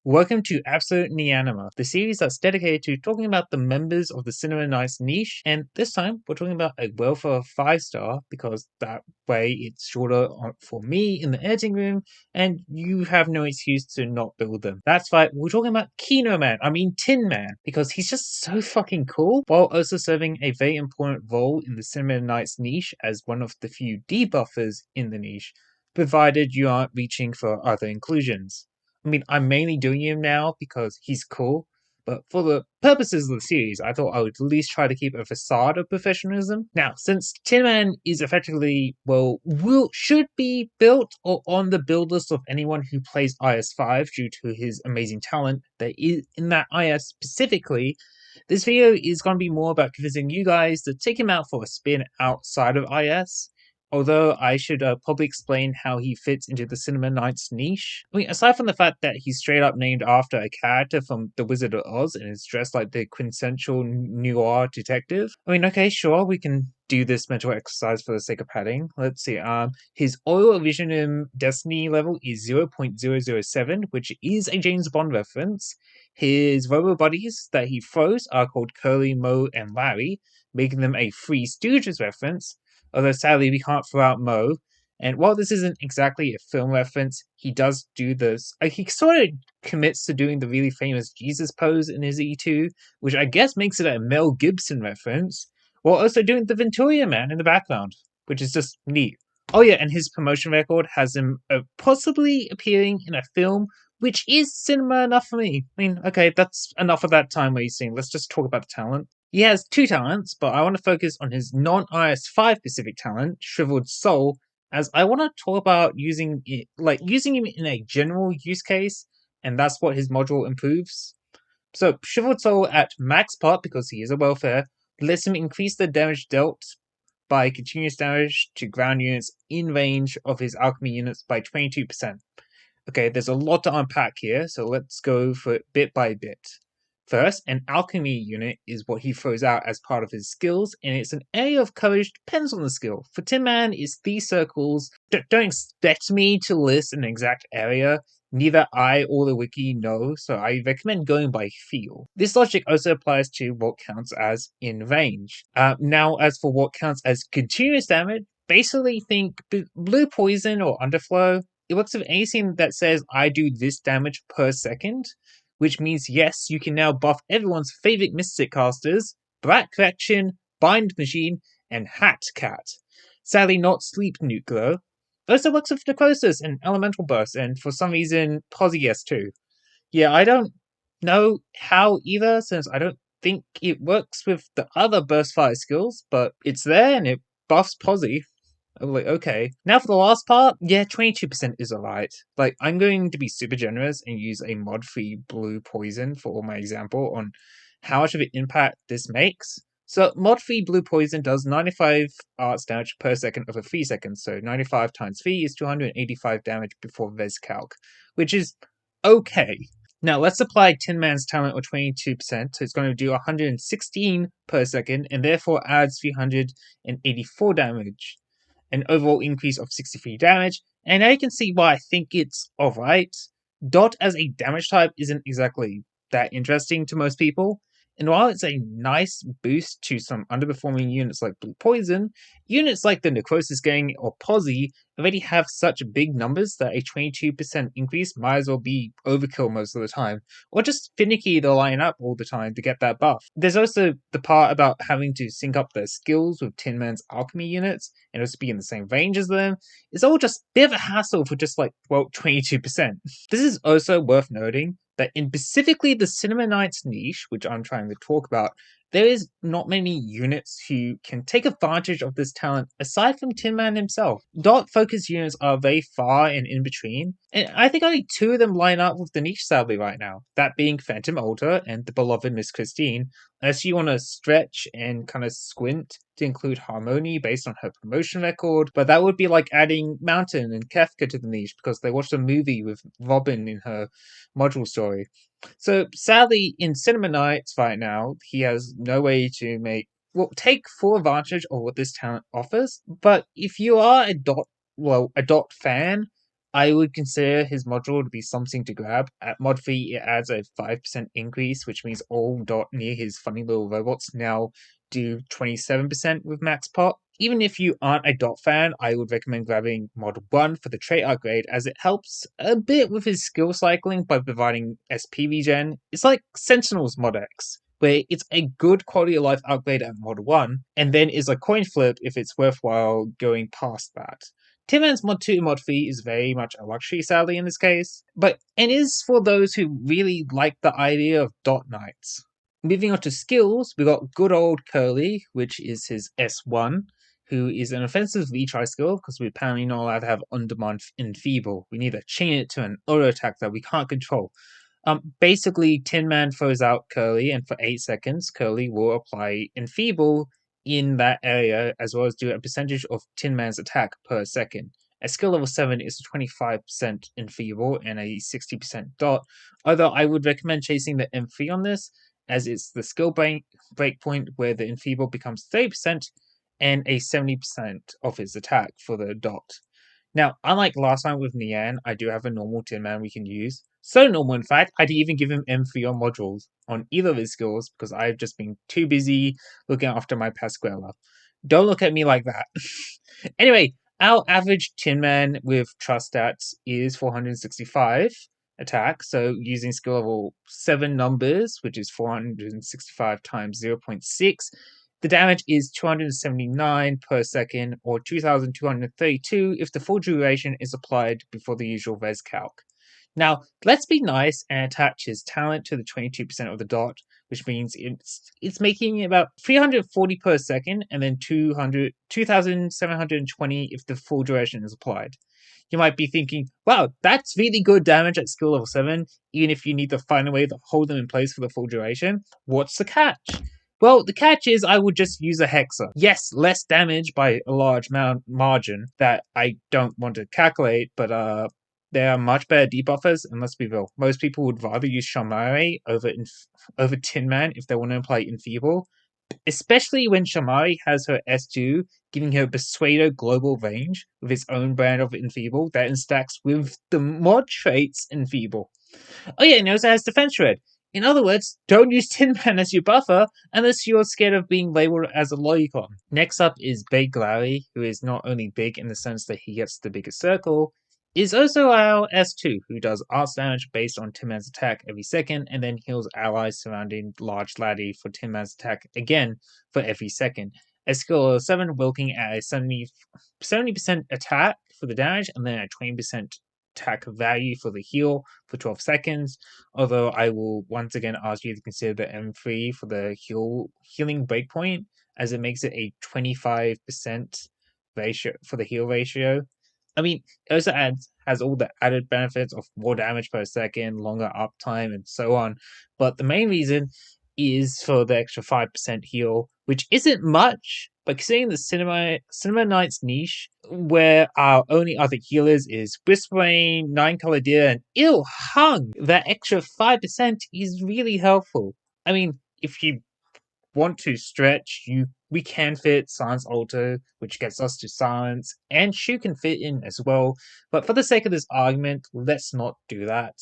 Welcome to Absolute Nianema, the series that's dedicated to talking about the members of the Cinema Nights niche, and this time we're talking about a welfare 5-star because that way it's shorter for me in the editing room, and you have no excuse to not build them. That's right, we're talking about Kino Man, Tin Man, because he's just so fucking cool, while also serving a very important role in the Cinema Nights niche as one of the few debuffers in the niche, provided you aren't reaching for other inclusions. I'm mainly doing him now because he's cool, but for the purposes of the series, I thought I would at least try to keep a facade of professionalism. Now, since Tin Man is effectively, should be built or on the build list of anyone who plays IS5 due to his amazing talent that is in that IS specifically, this video is going to be more about convincing you guys to take him out for a spin outside of IS. Although I should probably explain how he fits into the Cinema Nights niche. Aside from the fact that he's straight up named after a character from The Wizard of Oz and is dressed like the quintessential noir detective. Okay, sure, we can do this mental exercise for the sake of padding. Let's see. His Oil Visionum Destiny level is 0.007, which is a James Bond reference. His Robo Buddies that he throws are called Curly, Moe, and Larry, making them a Three Stooges reference. Although sadly we can't throw out Moe. And while this isn't exactly a film reference, he does do this. He sort of commits to doing the really famous Jesus pose in his E2, which I guess makes it a Mel Gibson reference, while also doing the Venturia Man in the background, which is just neat. Oh yeah, and his promotion record has him possibly appearing in a film, which is cinema enough for me. Okay, that's enough of that time wasting. Let's just talk about the talent. He has two talents, but I want to focus on his non-IS5 specific talent, Shriveled Soul, as I want to talk about using him in a general use case, and that's what his module improves. So, Shriveled Soul at max part, because he is a welfare, lets him increase the damage dealt by continuous damage to ground units in range of his alchemy units by 22%. Okay, there's a lot to unpack here, so let's go for it bit by bit. First, an alchemy unit is what he throws out as part of his skills, and it's an area of coverage depends on the skill. For Tin Man, it's these circles. Don't expect me to list an exact area. Neither I or the wiki know, so I recommend going by feel. This logic also applies to what counts as in range. Now, as for what counts as continuous damage, basically think blue poison or underflow. It works with anything that says I do this damage per second, which means yes, you can now buff everyone's favorite mystic casters, Brat Correction, Bind Machine, and Hat Cat. Sadly not Sleep Nuke though. Also works with Necrosis and Elemental Burst, and for some reason, Posy too. Yeah, I don't know how either, since I don't think it works with the other Burst Fire skills, but it's there and it buffs Posy. I'm like, okay. Now for the last part, yeah, 22% is alright. I'm going to be super generous and use a mod-free blue poison for my example on how much of an impact this makes. So, mod-free blue poison does 95 arts damage per second over 3 seconds, so 95 times 3 is 285 damage before res calc, which is okay. Now, let's apply Tin Man's talent of 22%, so it's going to do 116 per second, and therefore adds 384 damage. An overall increase of 63 damage, and now you can see why I think it's alright. Dot as a damage type isn't exactly that interesting to most people, and while it's a nice boost to some underperforming units like Blue Poison, units like the Necrosis Gang or Posy already have such big numbers that a 22% increase might as well be overkill most of the time, or just finicky to line up all the time to get that buff. There's also the part about having to sync up their skills with Tin Man's alchemy units and also be in the same range as them. It's all just a bit of a hassle for just 22%. This is also worth noting that in specifically the Cinema Nights niche, which I'm trying to talk about, there is not many units who can take advantage of this talent aside from Tin Man himself. Dot focus units are very far and in between, and I think only two of them line up with the niche sadly right now, that being Phantom Altar and the beloved Miss Christine, unless you want to stretch and kind of squint to include Harmony based on her promotion record, but that would be like adding Mountain and Kefka to the niche because they watched a movie with Robin in her module story. So sadly, in Cinema Nights right now, he has no way to take full advantage of what this talent offers. But if you are a Dot fan, I would consider his module to be something to grab. At mod 3, it adds a 5% increase, which means all dot near his funny little robots now do 27% with max pot. Even if you aren't a dot fan, I would recommend grabbing mod 1 for the trait upgrade, as it helps a bit with his skill cycling by providing SP regen. It's like Sentinel's mod X, where it's a good quality of life upgrade at mod 1, and then is a coin flip if it's worthwhile going past that. Tin Man's mod 2 and mod 3 is very much a luxury, sadly, in this case, but it is for those who really like the idea of dot knights. Moving on to skills, we got good old Curly, which is his S1, who is an offensive retry skill because we're apparently not allowed to have on-demand enfeeble. We need to chain it to an auto attack that we can't control. Basically, Tin Man throws out Curly, and for 8 seconds, Curly will apply enfeeble in that area, as well as do a percentage of Tin Man's attack per second. At skill level 7 is a 25% enfeeble and a 60% dot, although I would recommend chasing the M3 on this, as it's the skill breakpoint where the enfeeble becomes 30% and a 70% of his attack for the dot. Now, unlike last time with Nian, I do have a normal Tin Man we can use. So normal, in fact, I'd even give him M3 on modules on either of his skills because I've just been too busy looking after my Pasquella. Don't look at me like that. Anyway, our average Tin Man with trust stats is 465 attack, so using skill level 7 numbers, which is 465 times 0.6, the damage is 279 per second, or 2232 if the full duration is applied before the usual res calc. Now, let's be nice and attach his talent to the 22% of the dot, which means it's making about 340 per second, and then 2720 if the full duration is applied. You might be thinking, wow, that's really good damage at skill level 7, even if you need to find a way to hold them in place for the full duration. What's the catch? Well, the catch is I would just use a Hexa. Yes, less damage by a large margin that I don't want to calculate, but there are much better debuffers, and let's be real, most people would rather use Shamari over Tin Man if they want to apply Enfeeble, especially when Shamari has her S2, giving her Persuader global range with its own brand of Enfeeble that stacks with the mod traits Enfeeble. Oh yeah, and it also has Defense Shred. In other words, don't use Tin Man as your buffer unless you're scared of being labeled as a lolicon. Next up is Big Larry, who is not only big in the sense that he gets the biggest circle, is also our S2, who does arts damage based on Tin Man's attack every second, and then heals allies surrounding Large Laddie for Tin Man's attack again for every second. At skill 7, we're looking at a 70% attack for the damage, and then a 20% attack value for the heal for 12 seconds, although I will once again ask you to consider the M3 for the healing breakpoint, as it makes it a 25% ratio for the heal ratio. I mean, it also has all the added benefits of more damage per second, longer uptime, and so on, but the main reason is for the extra 5% heal, which isn't much, but considering the Cinema Knights niche, where our only other healers is Whispering, Nine Color Deer, and Ill Hung, that extra 5% is really helpful. I mean, if you want to stretch, we can fit Silence Alto, which gets us to Silence, and Shu can fit in as well, but for the sake of this argument, let's not do that.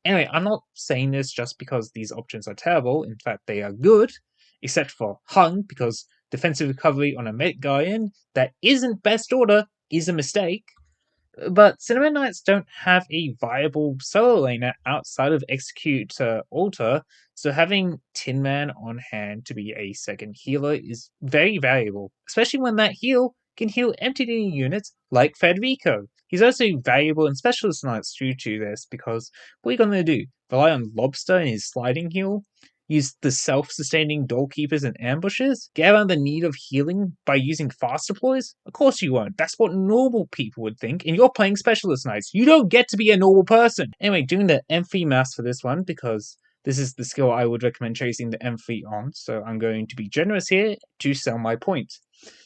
Anyway, I'm not saying this just because these options are terrible, in fact they are good, except for Hung, because defensive recovery on a Met Guardian that isn't best order is a mistake. But Cinema Knights don't have a viable solo laner outside of Execute Alter, so having Tin Man on hand to be a second healer is very valuable, especially when that heal can heal MTD units like Federico. He's also valuable in Specialist Knights due to this, because what are you going to do? Rely on Lobster and his sliding heal? Use the self-sustaining doorkeepers and ambushes? Get around the need of healing by using fast deploys? Of course you won't. That's what normal people would think, and you're playing Specialist Knights. You don't get to be a normal person! Anyway, doing the M3 mass for this one, because this is the skill I would recommend chasing the M3 on, so I'm going to be generous here to sell my point.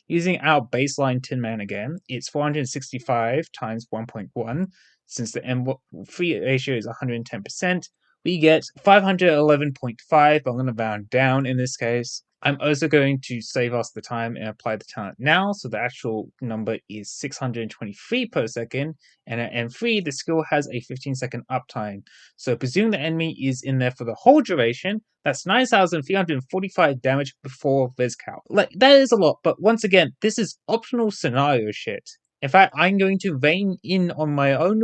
Using our baseline Tin Man again, it's 465 times 1.1, since the M3 ratio is 110%, we get 511.5, I'm going to round down in this case. I'm also going to save us the time and apply the talent now, so the actual number is 623 per second, and at M3, the skill has a 15-second uptime. So presume the enemy is in there for the whole duration, that's 9,345 damage before Res Cal. Like, that is a lot, but once again, this is optional scenario shit. In fact, I'm going to rein in on my own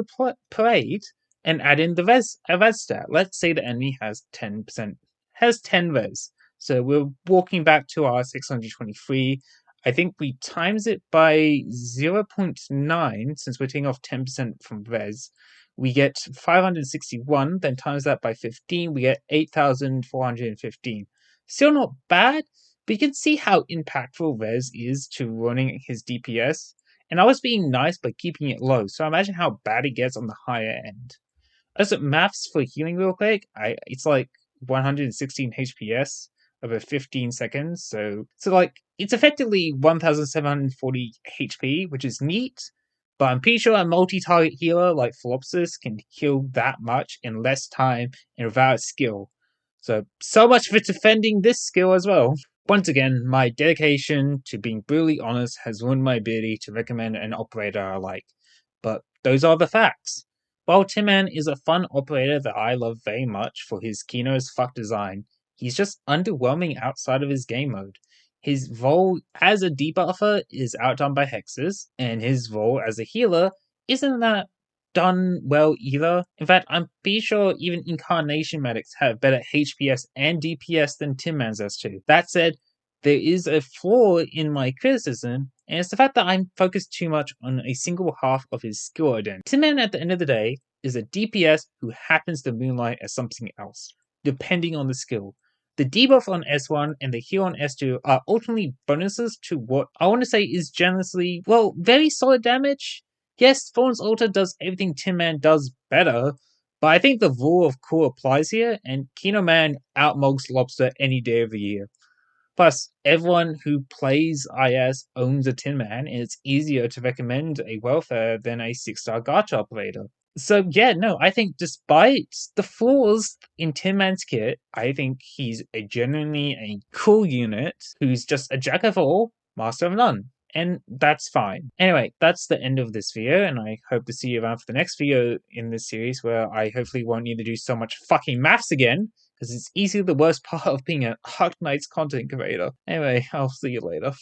parade and add in the res stat. Let's say the enemy has 10%, has 10 res. So we're walking back to our 623. I think we times it by 0.9 since we're taking off 10% from res. We get 561, then times that by 15, we get 8,415. Still not bad, but you can see how impactful res is to running his DPS. And I was being nice by keeping it low, so imagine how bad it gets on the higher end. As it maths for healing real quick, it's like 116 HPS over 15 seconds. So like it's effectively 1,740 HP, which is neat. But I'm pretty sure a multi-target healer like Philopsis can heal that much in less time and without skill. So much for defending this skill as well. Once again, my dedication to being brutally honest has ruined my ability to recommend an operator I like. But those are the facts. While Tinman is a fun operator that I love very much for his Kino's fuck design, he's just underwhelming outside of his game mode. His role as a debuffer is outdone by hexes, and his role as a healer isn't that done well either. In fact, I'm pretty sure even Incarnation medics have better HPS and DPS than Tin Man's S2. That said, there is a flaw in my criticism, and it's the fact that I'm focused too much on a single half of his skill identity. Tin Man, at the end of the day, is a DPS who happens to moonlight as something else, depending on the skill. The debuff on S1 and the heal on S2 are ultimately bonuses to what I want to say is generously, well, very solid damage. Yes, Thorn's Altar does everything Tin Man does better, but I think the rule of cool applies here, and Kino Man outmogs Lobster any day of the year. Plus, everyone who plays IS owns a Tin Man, and it's easier to recommend a welfare than a 6-star gacha operator. So yeah, no, I think despite the flaws in Tin Man's kit, I think he's genuinely a cool unit who's just a jack of all, master of none. And that's fine. Anyway, that's the end of this video, and I hope to see you around for the next video in this series where I hopefully won't need to do so much fucking maths again, because it's easily the worst part of being an Arknights content creator. Anyway, I'll see you later.